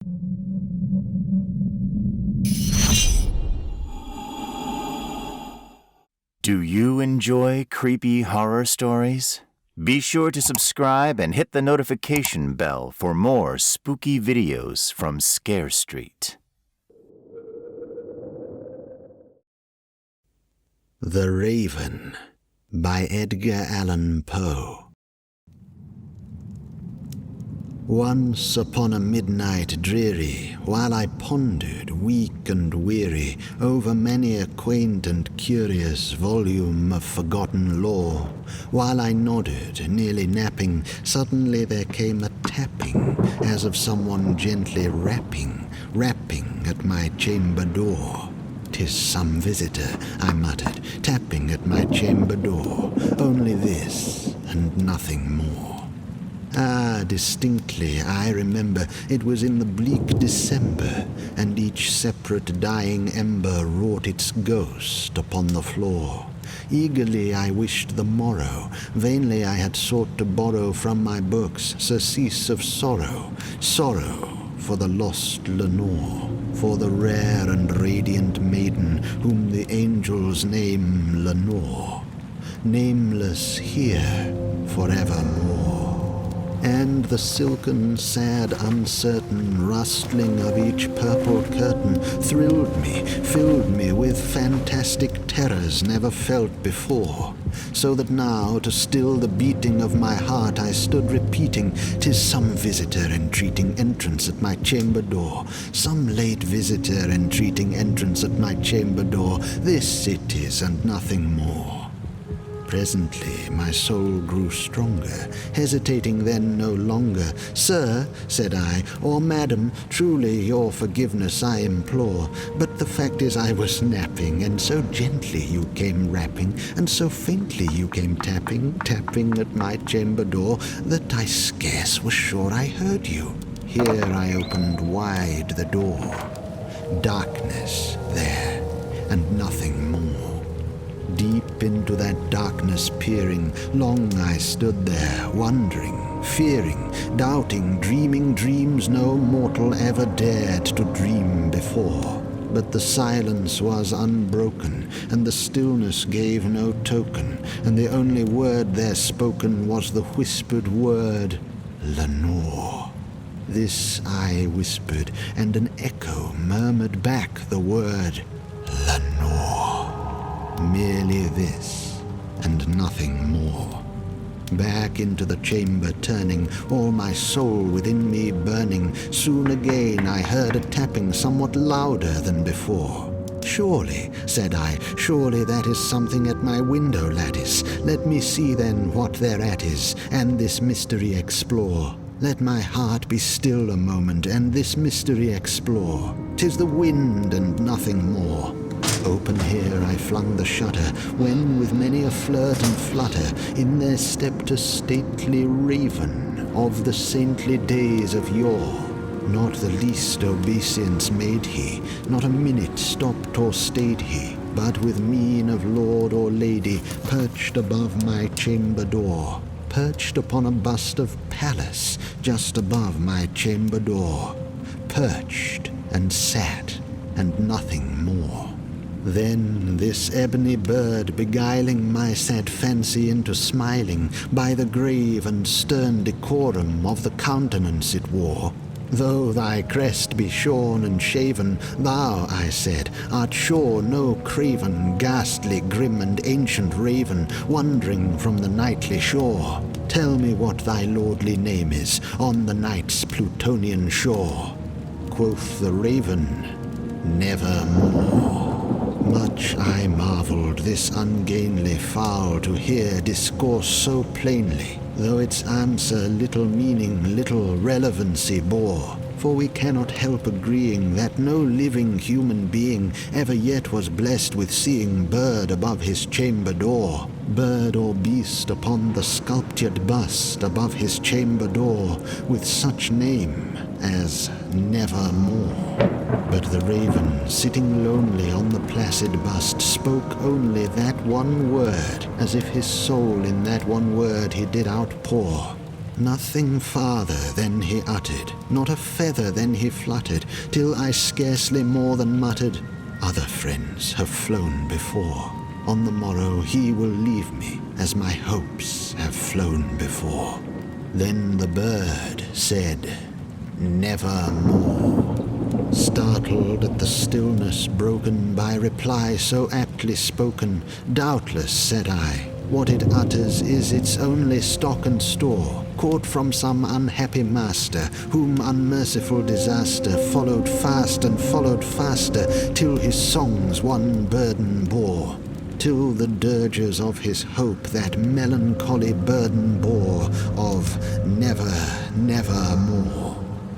Do you enjoy creepy horror stories? Be sure to subscribe and hit the notification bell for more spooky videos from Scare Street. The Raven by Edgar Allan Poe. Once upon a midnight dreary, while I pondered, weak and weary, over many a quaint and curious volume of forgotten lore, while I nodded, nearly napping, suddenly there came a tapping, as of someone gently rapping at my chamber door. "'Tis some visitor," I muttered, tapping at my chamber door. Only this, and nothing more. Ah, distinctly I remember it was in the bleak December, and each separate dying ember wrought its ghost upon the floor. Eagerly I wished the morrow, vainly I had sought to borrow from my books surcease of sorrow, sorrow for the lost Lenore, for the rare and radiant maiden whom the angels name Lenore, nameless here forevermore. And the silken, sad, uncertain rustling of each purple curtain thrilled me, filled me with fantastic terrors never felt before, so that now, to still the beating of my heart, I stood repeating, "'Tis some visitor entreating entrance at my chamber door, some late visitor entreating entrance at my chamber door, this it is and nothing more." Presently my soul grew stronger, hesitating then no longer. "Sir," said I, "or madam, truly your forgiveness I implore, but the fact is I was napping, and so gently you came rapping, and so faintly you came tapping at my chamber door, that I scarce was sure I heard you." Here I opened wide the door. Darkness there, and nothing more. Deep into that darkness peering, long I stood there, wondering, fearing, doubting, dreaming dreams no mortal ever dared to dream before. But the silence was unbroken, and the stillness gave no token, and the only word there spoken was the whispered word, "Lenore." This I whispered, and an echo murmured back the word, "Lenore." Merely this, and nothing more. Back into the chamber turning, all my soul within me burning, soon again I heard a tapping somewhat louder than before. "Surely," said I, "surely that is something at my window lattice. Let me see then what thereat is, and this mystery explore. Let my heart be still a moment, and this mystery explore. 'Tis the wind and nothing more." Open here I flung the shutter, when with many a flirt and flutter in there stepped a stately raven of the saintly days of yore. Not the least obeisance made he, not a minute stopped or stayed he, but with mien of lord or lady perched above my chamber door, perched upon a bust of Pallas just above my chamber door, perched and sat, and nothing more. Then this ebony bird, beguiling my sad fancy into smiling, by the grave and stern decorum of the countenance it wore, "Though thy crest be shorn and shaven, thou," I said, "art sure no craven, ghastly, grim, and ancient raven, wandering from the nightly shore. Tell me what thy lordly name is, on the night's Plutonian shore." Quoth the raven, "Nevermore." Much I marvelled this ungainly fowl to hear discourse so plainly, though its answer little meaning, little relevancy bore. For we cannot help agreeing that no living human being ever yet was blessed with seeing bird above his chamber door, bird or beast upon the sculptured bust above his chamber door, with such name as Nevermore. But the raven, sitting lonely on the placid bust, spoke only that one word, as if his soul in that one word he did outpour. Nothing farther than he uttered, not a feather than he fluttered, till I scarcely more than muttered, "Other friends have flown before. On the morrow he will leave me, as my hopes have flown before." Then the bird said, "Nevermore." Startled at the stillness broken by reply so aptly spoken, "Doubtless," said I, "what it utters is its only stock and store, caught from some unhappy master, whom unmerciful disaster followed fast and followed faster, till his songs one burden bore, till the dirges of his hope that melancholy burden bore of never, never more."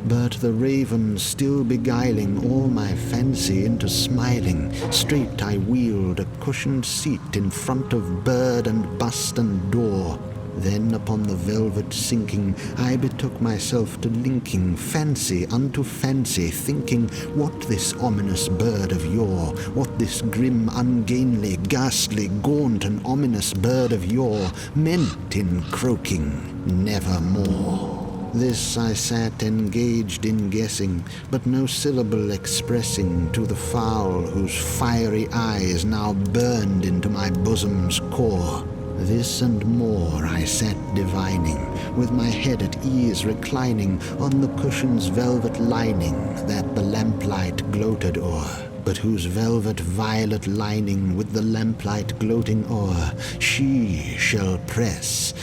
But the raven still beguiling all my fancy into smiling, straight I wheeled a cushioned seat in front of bird and bust and door. Then upon the velvet sinking, I betook myself to linking fancy unto fancy, thinking what this ominous bird of yore, what this grim, ungainly, ghastly, gaunt and ominous bird of yore meant in croaking "Nevermore." This I sat engaged in guessing, but no syllable expressing to the fowl whose fiery eyes now burned into my bosom's core. This and more I sat divining, with my head at ease reclining on the cushion's velvet lining that the lamplight gloated o'er, but whose velvet violet lining with the lamplight gloating o'er she shall press,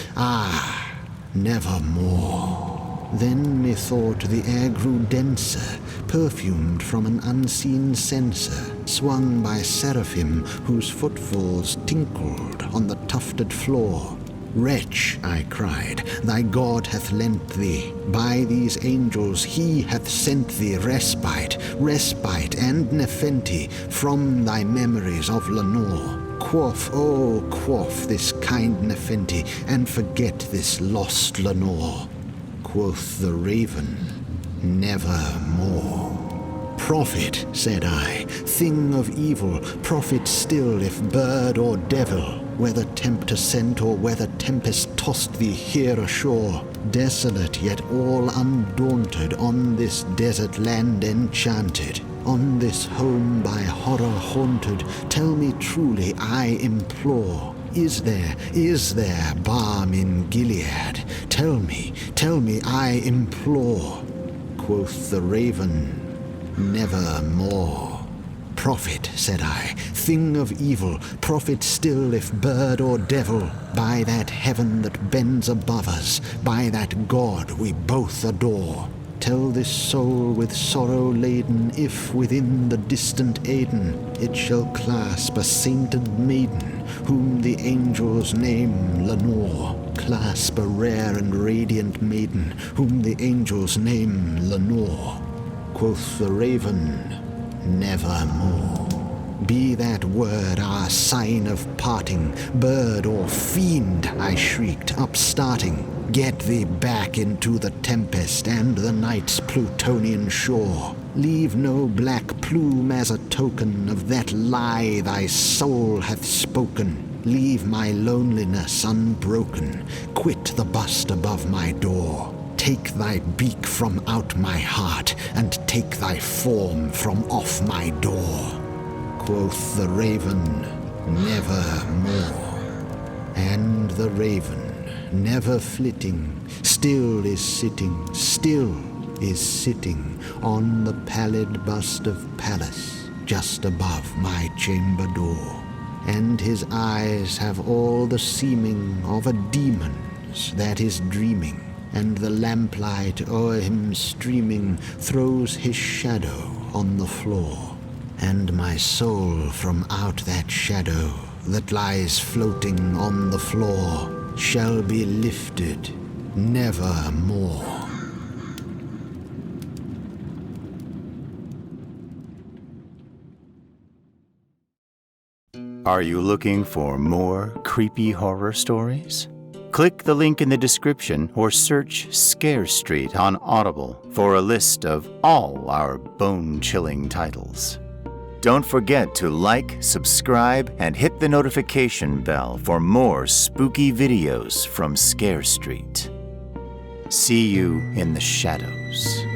nevermore. Then methought the air grew denser, perfumed from an unseen censer, swung by seraphim whose footfalls tinkled on the tufted floor. "Wretch," I cried, "thy God hath lent thee, by these angels he hath sent thee respite, respite and nepenthe from thy memories of Lenore. Quaff, oh, quaff this kind nepenthe, and forget this lost Lenore." Quoth the raven, "Nevermore." "Prophet," said I, "thing of evil, prophet still if bird or devil, whether tempter sent or whether tempest tossed thee here ashore, desolate yet all undaunted on this desert land enchanted, on this home by horror haunted, tell me truly, I implore, is there balm in Gilead? Tell me, I implore." Quoth the raven, "Nevermore." "Prophet," said I, "thing of evil, prophet still if bird or devil, by that heaven that bends above us, by that God we both adore, tell this soul with sorrow laden if within the distant Aidenn it shall clasp a sainted maiden whom the angels name Lenore, clasp a rare and radiant maiden whom the angels name Lenore." Quoth the raven, "Nevermore." "Be that word our sign of parting, bird or fiend," I shrieked, upstarting, "get thee back into the tempest and the night's Plutonian shore. Leave no black plume as a token of that lie thy soul hath spoken. Leave my loneliness unbroken. Quit the bust above my door. Take thy beak from out my heart, and take thy form from off my door." Quoth the raven, "Nevermore." And the raven, never flitting, still is sitting on the pallid bust of Pallas, just above my chamber door. And his eyes have all the seeming of a demon's that is dreaming, and the lamplight o'er him streaming throws his shadow on the floor. And my soul from out that shadow that lies floating on the floor shall be lifted nevermore. Are you looking for more creepy horror stories? Click the link in the description or search Scare Street on Audible for a list of all our bone-chilling titles. Don't forget to like, subscribe, and hit the notification bell for more spooky videos from Scare Street. See you in the shadows.